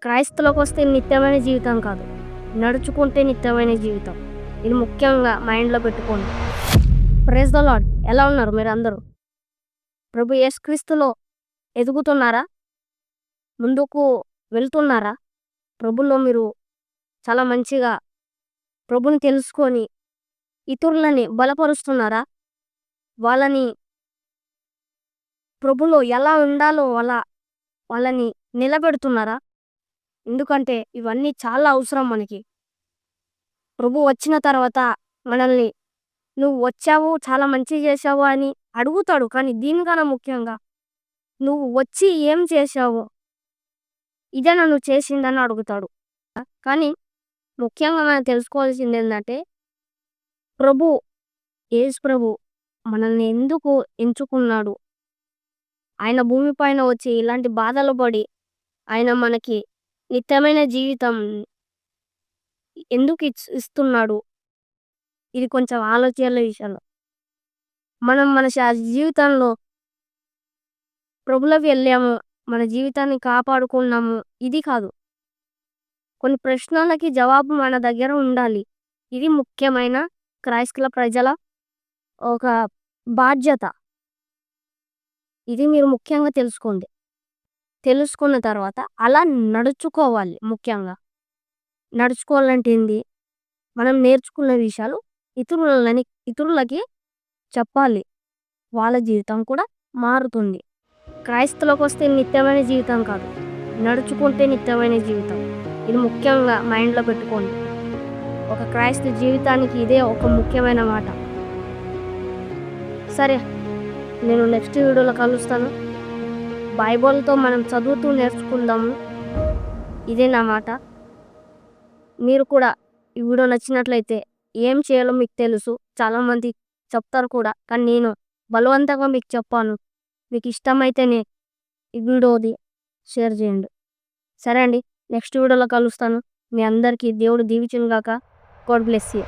క్రైస్తవులకొస్తే నిత్యమైన జీవితం కాదు. నడుచుకుంటే నిత్యమైన జీవితం. ఇది ముఖ్యంగా మైండ్‌లో పెట్టుకోండి. Praise the Lord. ఎలా ఉన్నారు మీరందరూ? ప్రభు యేసుక్రీస్తులో ఎదుగుతున్నారా? ముందుకు వెళ్తున్నారా? ప్రభులో మీరు చాలా మంచిగా ప్రభుని తెలుసుకొని ఇతరులని బలపరుస్తున్నారా? వాళ్ళని ప్రభులో ఎలా ఉండాలో వాళ్ళని నిలబెడుతున్నారా? ఎందుకంటే ఇవన్నీ చాలా అవసరం మనకి. ప్రభు వచ్చిన తర్వాత మనల్ని నువ్వు వచ్చావు, చాలా మంచి చేశావు అని అడుగుతాడు. కానీ దీనికన్నా ముఖ్యంగా నువ్వు వచ్చి ఏం చేశావు? ఇదేనా నువ్వు చేసిందని అడుగుతాడు. కానీ ముఖ్యంగా మనం తెలుసుకోవాల్సిందేందంటే ప్రభు, యేసు ప్రభు మనల్ని ఎందుకు ఎంచుకున్నాడు? ఆయన భూమి పైన వచ్చి ఇలాంటి బాధలు పడి ఆయన మనకి నిత్యమైన జీవితం ఎందుకు ఇస్తున్నాడు? ఇది కొంచెం ఆలోచించాల విషయాలు. మనం మన జీవితంలో ప్రభులోకి వెళ్ళాము, మన జీవితాన్ని కాపాడుకున్నాము ఇది కాదు. కొన్ని ప్రశ్నలకి జవాబు మన దగ్గర ఉండాలి. ఇది ముఖ్యమైన క్రైస్తవ ప్రజల ఒక బాధ్యత. ఇది మీరు ముఖ్యంగా తెలుసుకోండి. తెలుసుకున్న తర్వాత అలా నడుచుకోవాలి ముఖ్యంగా. నడుచుకోవాలంటే ఏంది? మనం నేర్చుకున్న విషయాలు ఇతరులకి చెప్పాలి. వాళ్ళ జీవితం కూడా మారుతుంది. క్రైస్తవులకొస్తే నిత్యమైన జీవితం కాదు. నడుచుకుంటే నిత్యమైన జీవితం. ఇది ముఖ్యంగా మైండ్‌లో పెట్టుకోండి. ఒక క్రైస్తవ జీవితానికి ఇదే ఒక ముఖ్యమైన మాట. సరే, నేను నెక్స్ట్ వీడియోలో కలుస్తాను. బైబిల్‌తో మనం చదువుతూ నేర్చుకుందాము. ఇదే నా మాట. మీరు కూడా ఈ వీడియో నచ్చినట్లయితే ఏం చేయాలో మీకు తెలుసు. చాలామంది చెప్తారు కూడా. కానీ నేను బలవంతంగా మీకు చెప్పాను. మీకు ఇష్టమైతేనే ఈ వీడియోది షేర్ చేయండి. సరే అండి, నెక్స్ట్ వీడియోలో కలుస్తాను. మీ అందరికీ దేవుడు దీవించును గాక. God bless you.